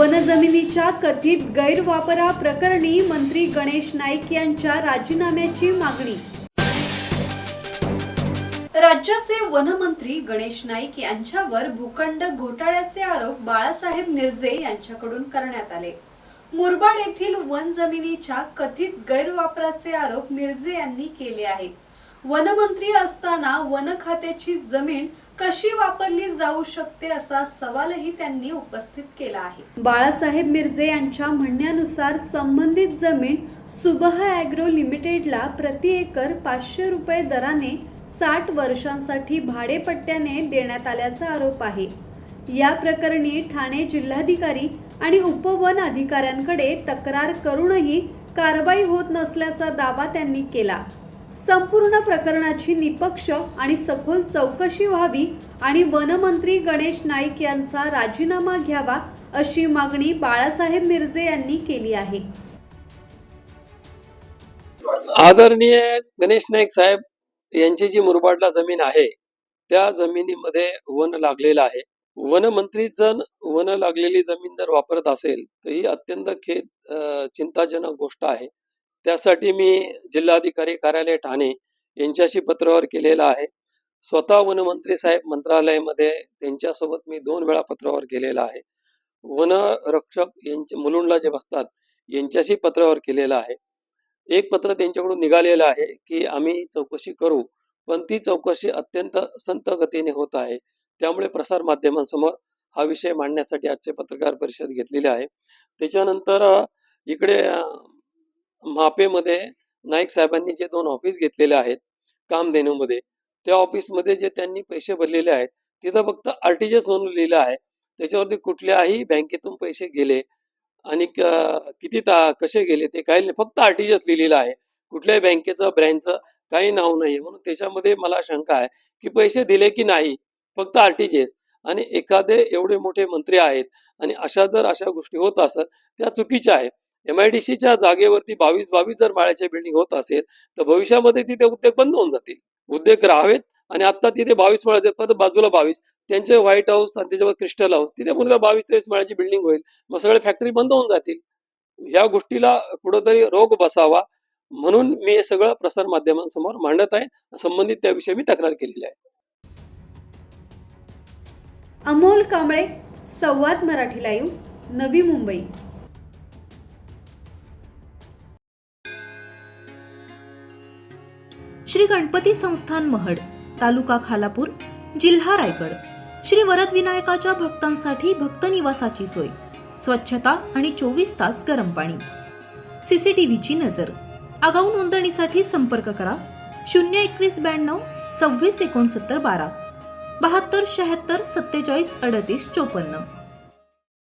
वनजमिनीच्या कथित गैरवापराप्रकरणी मंत्री गणेश नाईक यांच्या राजीनाम्याची मागणी। राज्याचे वनमंत्री गणेश नाईक यांच्यावर भूखंड घोटाळ्याचे आरोप बाळासाहेब मिरजे यांच्याकडून करण्यात आले। मुरबाड येथील वन जमिनीच्या कथित गैरवापराचे आरोप मिरजे यांनी केले आहेत। वनमंत्री असताना वन खात्याची जमीन कशी वापरली जाऊ शकते असा सवालही त्यांनी उपस्थित केला आहे। बाळासाहेब मिरजे यांच्या म्हणण्यानुसार संबंधित जमीन सुबहा ॲग्रो लिमिटेडला प्रति एकर 500 रुपये दराने 60 वर्षांसाठी भाडेपट्ट्याने देण्यात आल्याचा आरोप आहे। या प्रकरणी ठाणे जिल्हाधिकारी आणि उपवन अधिकाऱ्यांकडे तक्रार करूनही कारवाई होत नसल्याचा दावा त्यांनी केला। संपूर्ण प्रकरणाची निपक्ष आणि सखोल चौकशी व्हावी आणि वनमंत्री गणेश नाईक यांचा राजीनामा घ्यावा अशी मागणी बाळासाहेब मिरजे यांनी केली आहे। आदरणीय गणेश नाईक साहेब यांची जी मुरबाडला जमीन आहे त्या जमिनीमध्ये वन लागलेलं आहे। वनमंत्री जर वन लागलेली जमीन जर वापरत असेल तर ही अत्यंत चिंताजनक गोष्ट आहे। त्यासाठी मी जिल्हाधिकारी कार्यालय ठाणे यांच्याशी पत्रावर केलेला आहे। स्वतः वनमंत्री साहेब मंत्रालयामध्ये त्यांच्यासोबत मी 2 वेळा पत्रावर केलेला आहे। वनरक्षक यांचे मुलुंडला जे बसतात यांच्याशी पत्रावर केलेला आहे। एक पत्र त्यांच्याकडून निघालेलं आहे की आम्ही चौकशी करू, पण ती चौकशी अत्यंत संथ गतीने होत आहे। त्यामुळे प्रसार माध्यमांसमोर हा विषय मांडण्यासाठी आजचे पत्रकार परिषद घेतलेली आहे। त्याच्यानंतर इकडे मापेमध्ये नाईक साहेबांनी जे 2 ऑफिस घेतलेले आहेत कामधेनूमध्ये, त्या ऑफिसमध्ये जे त्यांनी पैसे भरलेले आहेत तिथं फक्त आरटीजीएस म्हणून लिहिलं आहे। त्याच्यावरती कुठल्याही बँकेतून पैसे गेले आणि किती कसे गेले ते काही नाही, फक्त आरटीजीएस लिहिलेलं आहे। कुठल्याही बँकेचं ब्रँचचं काही नाव नाही, म्हणून त्याच्यामध्ये मला शंका आहे की पैसे दिले की नाही, फक्त आरटीजीएस। आणि एखादे एवढे मोठे मंत्री आहेत आणि अशा गोष्टी होत असत त्या चुकीच्या आहेत। MIDCच्या जागेवरती 22 जर माळ्याच्या बिल्डिंग होत असेल तर भविष्यामध्ये तिथे उद्योग बंद होऊन जातील। उद्योग राहावेत आणि आता तिथे 22 माळ्याचे पद बाजूला 22 त्यांचे व्हाईट हाऊस आणि त्याच्यावर क्रिस्टल हाऊस, तिथे मुलगा 22-23 माळ्याची बिल्डिंग होईल, मग सगळे फॅक्टरी बंद होऊन जातील। या गोष्टीला कुठेतरी रोग बसावा म्हणून मी हे सगळं प्रसार माध्यमांसमोर मांडत आहे। संबंधित त्याविषयी मी तक्रार केलेली आहे। अमोल कांबळे, संवाद मराठी लाईव्ह, नवी मुंबई। श्री गणपती संस्थान महड, तालुका खालापूर, जिल्हा रायगड। श्री वरद विनायकाच्या भक्तांसाठी भक्त निवासाची सोय, स्वच्छता आणि 24 तास गरम पाणी, CCTVची नजर। आगाऊ नोंदणीसाठी संपर्क करा 02192 26 69 12 72 76 47 38 54।